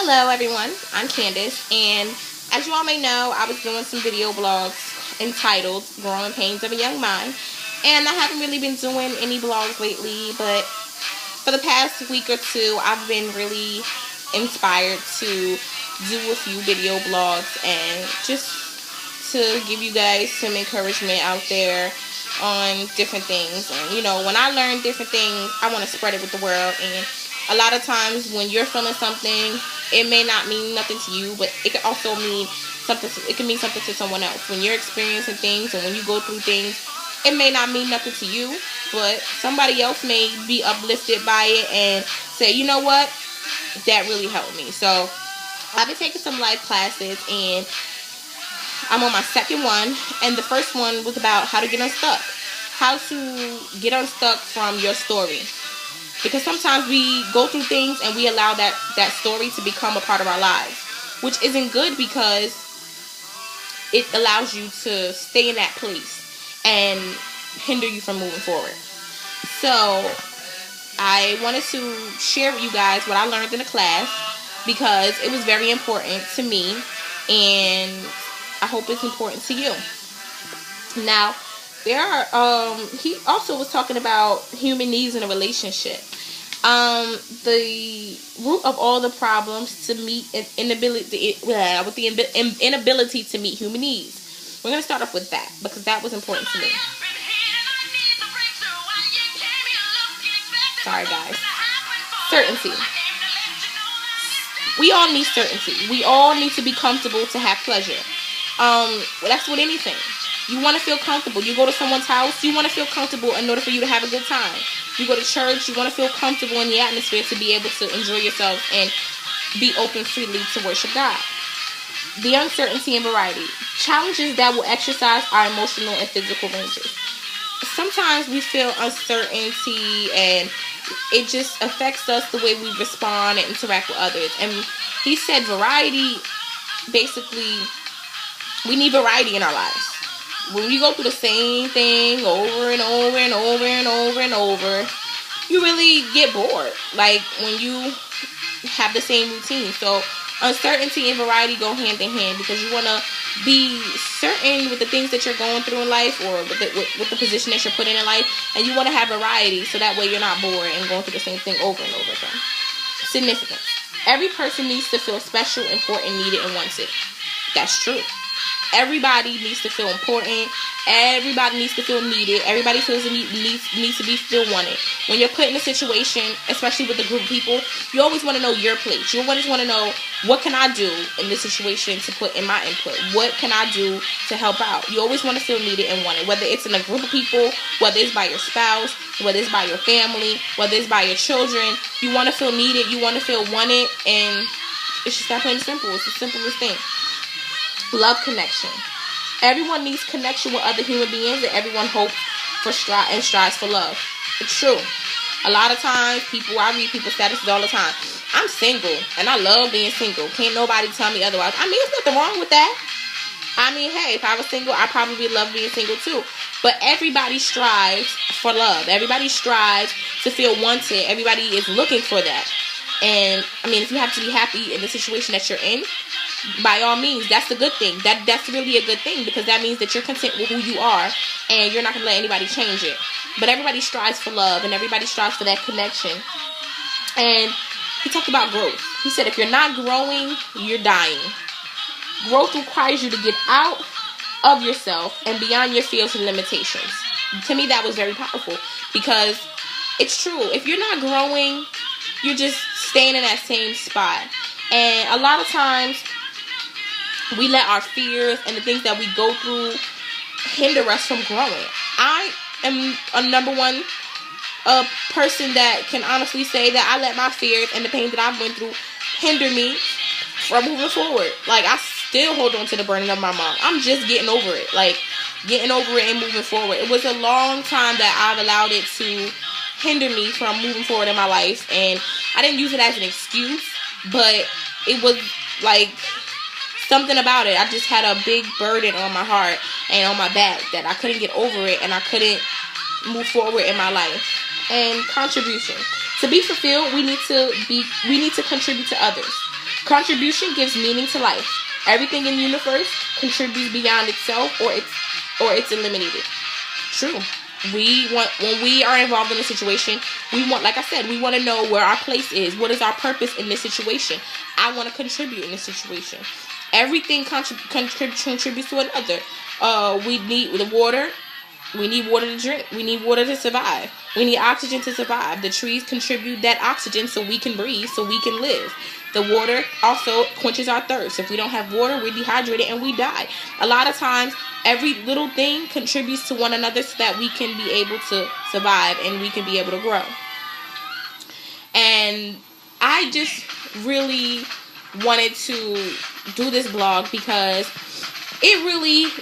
Hello everyone, I'm Candace, and as you all may know, I was doing some video blogs entitled Growing Pains of a Young Mind, and I haven't really been doing any blogs lately, but for the past week or two, I've been really inspired to do a few video blogs and just to give you guys some encouragement out there on different things. And when I learn different things, I want to spread it with the world. And a lot of times when you're feeling something, it may not mean nothing to you, but it can also mean something. It can mean something to someone else. When you're experiencing things and when you go through things, it may not mean nothing to you, but somebody else may be uplifted by it and say, you know what, that really helped me. So I've been taking some life classes, and I'm on my second one, and the first one was about how to get unstuck. How to get unstuck from your story. Because sometimes we go through things and we allow that story to become a part of our lives, which isn't good because it allows you to stay in that place and hinder you from moving forward. So I wanted to share with you guys what I learned in the class because it was very important to me, and I hope it's important to you. Now, he also was talking about human needs in a relationship. The root of all the problems to meet inability to meet human needs. We're going to start off with that because that was important to me. Sorry, guys. Certainty. We all need certainty. We all need to be comfortable to have pleasure. That's with anything. You want to feel comfortable. You go to someone's house, you want to feel comfortable in order for you to have a good time. You go to church, you want to feel comfortable in the atmosphere to be able to enjoy yourself and be open freely to worship God. The uncertainty and variety. Challenges that will exercise our emotional and physical ranges. Sometimes we feel uncertainty and it just affects us the way we respond and interact with others. And he said variety, basically, we need variety in our lives. When you go through the same thing over and over and over and over and over, you really get bored. Like when you have the same routine. So uncertainty and variety go hand in hand because you want to be certain with the things that you're going through in life or with the position that you're put in life, and you want to have variety so that way you're not bored and going through the same thing over and over again. Significance. Every person needs to feel special, important, needed, and wanted. That's true. Everybody needs to feel important. Everybody needs to feel needed. Everybody needs to be feel wanted. When you're put in a situation, especially with a group of people, you always want to know your place. You always want to know, what can I do in this situation to put in my input? What can I do to help out? You always want to feel needed and wanted, whether it's in a group of people, whether it's by your spouse, whether it's by your family, whether it's by your children. You want to feel needed. You want to feel wanted, and it's just that plain and simple. It's the simplest thing. Love connection. Everyone needs connection with other human beings, and everyone hopes for and strives for love. It's true. A lot of times, I read people's statuses all the time. I'm single, and I love being single. Can't nobody tell me otherwise. I mean, there's nothing wrong with that. I mean, hey, if I was single, I probably love being single too. But everybody strives for love. Everybody strives to feel wanted. Everybody is looking for that. And, I mean, if you have to be happy in the situation that you're in, by all means, that's a good thing. That's really a good thing because that means that you're content with who you are and you're not going to let anybody change it. But everybody strives for love and everybody strives for that connection. And he talked about growth. He said if you're not growing, you're dying. Growth requires you to get out of yourself and beyond your fears and limitations. To me, that was very powerful because it's true. If you're not growing, you're just staying in that same spot. And a lot of times, we let our fears and the things that we go through hinder us from growing. I am a number one person that can honestly say that I let my fears and the pain that I've went through hinder me from moving forward. Like, I still hold on to the burden of my mom. I'm just getting over it. Like, getting over it and moving forward. It was a long time that I've allowed it to hinder me from moving forward in my life. And I didn't use it as an excuse, but it was like something about it. I just had a big burden on my heart and on my back that I couldn't get over it and I couldn't move forward in my life. And contribution. To be fulfilled, we need to contribute to others. Contribution gives meaning to life. Everything in the universe contributes beyond itself, or it's eliminated. True. When we are involved in a situation, we want, like I said, we want to know where our place is. What is our purpose in this situation? I want to contribute in this situation. Everything contributes to another. We need the water. We need water to drink. We need water to survive. We need oxygen to survive. The trees contribute that oxygen so we can breathe, so we can live. The water also quenches our thirst. If we don't have water, we're dehydrated and we die. A lot of times, every little thing contributes to one another so that we can be able to survive and we can be able to grow. And I just really wanted to do this blog because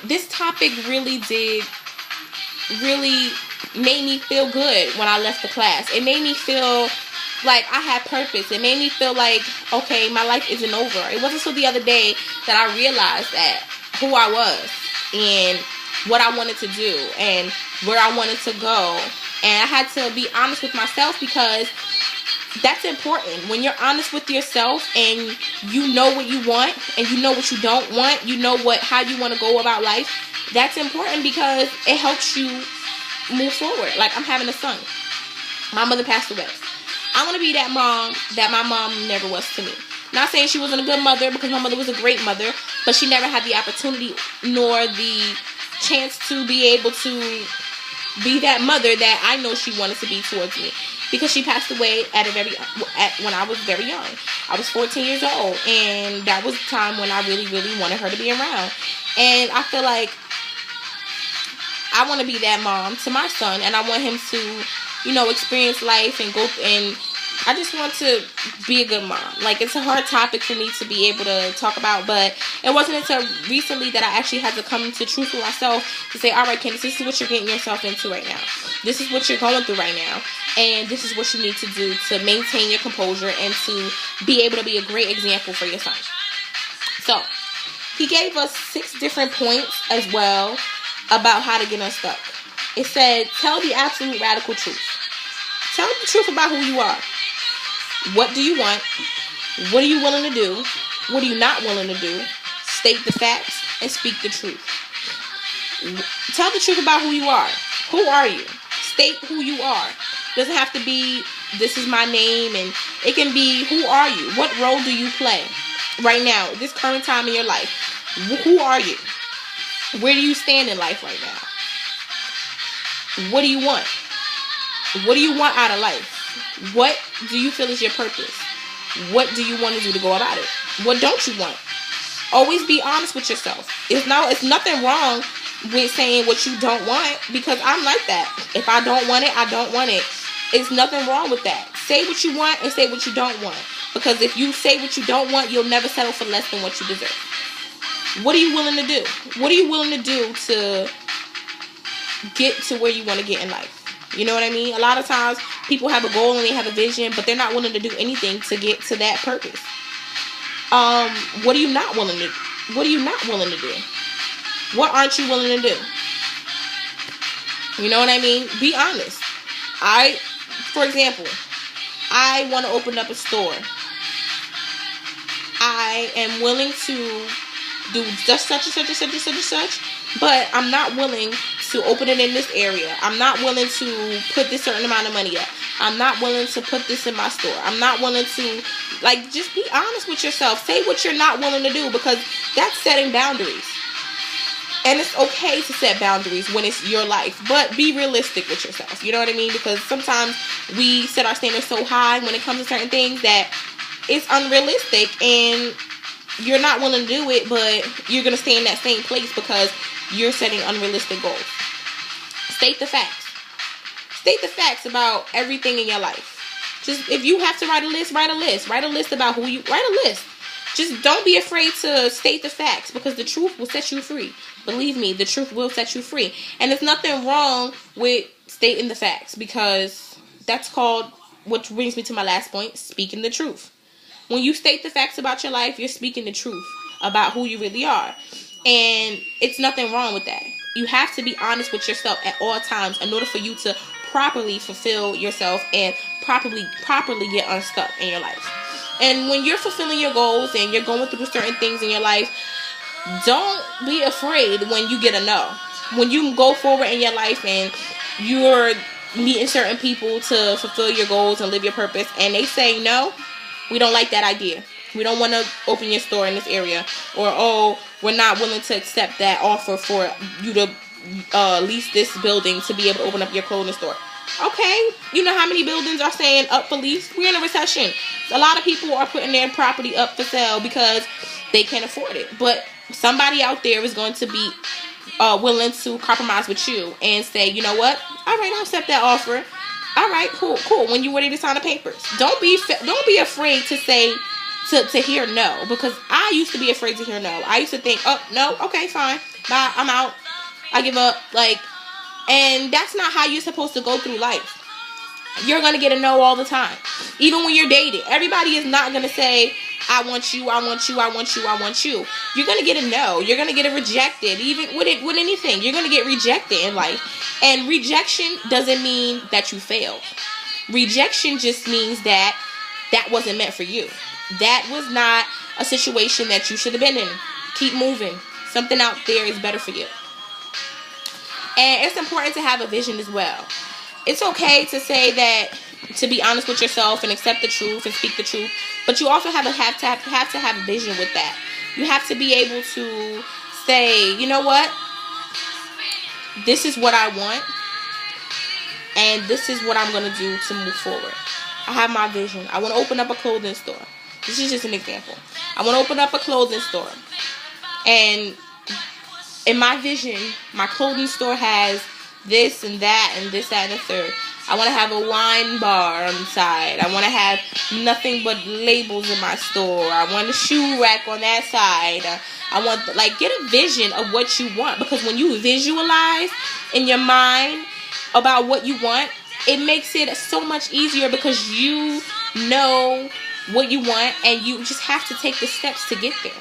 this topic really made me feel good when I left the class. It made me feel like I had purpose. It made me feel like, okay, my life isn't over. It wasn't until the other day that I realized that who I was and what I wanted to do and where I wanted to go. And I had to be honest with myself, because that's important. When you're honest with yourself and you know what you want and you know what you don't want, you know how you want to go about life, that's important because it helps you move forward. Like, I'm having a son. My mother passed away. I want to be that mom that my mom never was to me. Not saying she wasn't a good mother, because my mother was a great mother, but she never had the opportunity nor the chance to be able to be that mother that I know she wanted to be towards me, because she passed away when I was very young. I was 14 years old, and that was the time when I really, really wanted her to be around. And I feel like I want to be that mom to my son, and I want him to, experience life and go, and I just want to be a good mom. Like, it's a hard topic for me to be able to talk about, but it wasn't until recently that I actually had to come to truth with myself to say, all right, Candace, this is what you're getting yourself into right now. This is what you're going through right now, and this is what you need to do to maintain your composure and to be able to be a great example for your son. So, he gave us 6 different points as well about how to get unstuck. It said, tell the absolute radical truth. Tell the truth about who you are. What do you want? What are you willing to do? What are you not willing to do? State the facts and speak the truth. Tell the truth about who you are. Who are you? State who you are. Doesn't have to be, this is my name, and it can be, who are you? What role do you play right now, this current time in your life? Who are you? Where do you stand in life right now? What do you want? What do you want out of life? What do you feel is your purpose? What do you want to do to go about it? What don't you want? Always be honest with yourself. It's nothing wrong with saying what you don't want, because I'm like that. If I don't want it, I don't want it. It's nothing wrong with that. Say what you want and say what you don't want. Because if you say what you don't want, you'll never settle for less than what you deserve. What are you willing to do? What are you willing to do to get to where you want to get in life? You know what I mean? A lot of times people have a goal and they have a vision, but they're not willing to do anything to get to that purpose. What are you not willing to do? What are you not willing to do? What aren't you willing to do? You know what I mean? Be honest. For example, I want to open up a store. I am willing to do just such and such and such and such and such, but I'm not willing to open it in this area. I'm not willing to put this certain amount of money up. I'm not willing to put this in my store. I'm not willing to, just be honest with yourself. Say what you're not willing to do, because that's setting boundaries. And it's okay to set boundaries when it's your life, but be realistic with yourself. You know what I mean? Because sometimes we set our standards so high when it comes to certain things that it's unrealistic, and you're not willing to do it, but you're going to stay in that same place because you're setting unrealistic goals. State the facts. State the facts about everything in your life. Just, if you have to write a list, write a list. Write a list about who you, write a list. Just don't be afraid to state the facts, because the truth will set you free. Believe me, the truth will set you free. And there's nothing wrong with stating the facts, because that's called, which brings me to my last point, speaking the truth. When you state the facts about your life, you're speaking the truth about who you really are. And it's nothing wrong with that. You have to be honest with yourself at all times in order for you to properly fulfill yourself and properly get unstuck in your life. And when you're fulfilling your goals and you're going through certain things in your life, don't be afraid when you get a no. When you go forward in your life and you're meeting certain people to fulfill your goals and live your purpose, and they say no, we don't like that idea. We don't want to open your store in this area, or oh, we're not willing to accept that offer for you to lease this building to be able to open up your clothing store. Okay, you know how many buildings are saying up for lease? We're in a recession. A lot of people are putting their property up for sale because they can't afford it. But somebody out there is going to be willing to compromise with you and say, you know what? All right, I'll accept that offer. All right, cool. When you're ready to sign the papers, don't be afraid to say to hear no, because I used to be afraid to hear no. I used to think, oh no, okay, fine, bye, I'm out, I give up, and that's not how you're supposed to go through life. You're gonna get a no all the time, even when you're dating. Everybody is not gonna say, I want you, I want you, I want you, I want you. You're gonna get a no. You're gonna get a rejected. Even with anything, you're gonna get rejected in life. And rejection doesn't mean that you failed. Rejection just means that wasn't meant for you. That was not a situation that you should have been in. Keep moving. Something out there is better for you. And it's important to have a vision as well. It's okay to say that, to be honest with yourself and accept the truth and speak the truth, but you also have to have a vision with that. You have to be able to say, you know what? This is what I want, and this is what I'm going to do to move forward. I have my vision. I want to open up a clothing store. This is just an example. I want to open up a clothing store. And in my vision, my clothing store has this and that and this, that, and the third. I want to have a wine bar on the side. I want to have nothing but labels in my store. I want a shoe rack on that side. I want, get a vision of what you want. Because when you visualize in your mind about what you want, it makes it so much easier because you know what you want and you just have to take the steps to get there.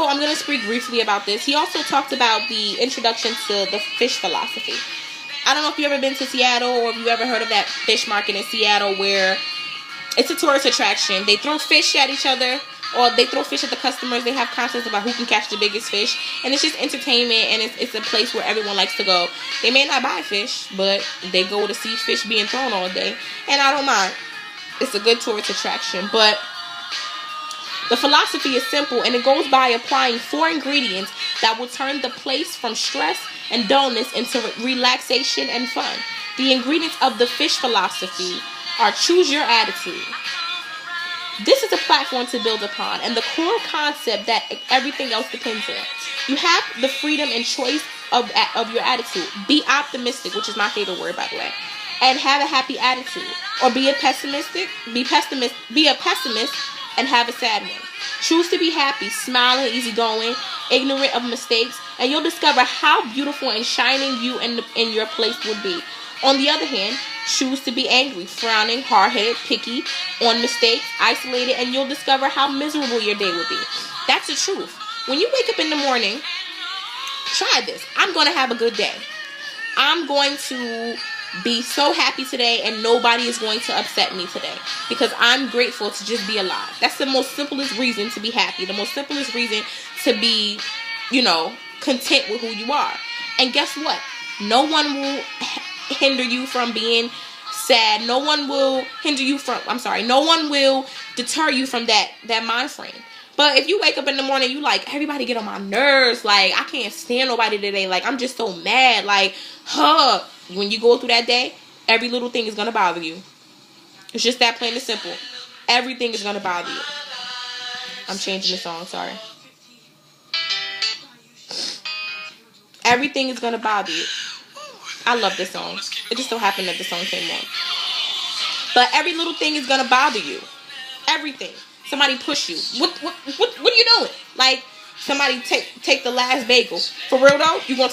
I'm going to speak briefly about this. He also talked about the introduction to the fish philosophy. I don't know if you've ever been to Seattle or if you've ever heard of that fish market in Seattle where it's a tourist attraction. They throw fish at each other, or they throw fish at the customers. They have contests about who can catch the biggest fish. And it's just entertainment, and it's a place where everyone likes to go. They may not buy fish, but they go to see fish being thrown all day. And I don't mind. It's a good tourist attraction. But the philosophy is simple, and it goes by applying 4 ingredients that will turn the place from stress and dullness into relaxation and fun. The ingredients of the fish philosophy are: choose your attitude. This is a platform to build upon, and the core concept that everything else depends on. You have the freedom and choice of your attitude. Be optimistic, which is my favorite word, by the way, and have a happy attitude. Or be a pessimist and have a sad one. Choose to be happy, smiling, easygoing, ignorant of mistakes, and you'll discover how beautiful and shining you and your place would be. On the other hand, choose to be angry, frowning, hard-headed, picky, on mistakes, isolated, and you'll discover how miserable your day would be. That's the truth. When you wake up in the morning, try this. I'm going to have a good day. I'm going to be so happy today, and nobody is going to upset me today because I'm grateful to just be alive. That's the most simplest reason to be happy. The most simplest reason to be, content with who you are. And guess what? No one will hinder you from being sad. No one will deter you from that mind frame. But if you wake up in the morning, you everybody get on my nerves. I can't stand nobody today. I'm just so mad. When you go through that day, every little thing is going to bother you. It's just that plain and simple. Everything is going to bother you. I'm changing the song, sorry. Everything is going to bother you. I love this song. It just so happened that the song came on. But every little thing is going to bother you. Everything. Somebody push you. What are you doing? Somebody take the last bagel. For real though, you going to take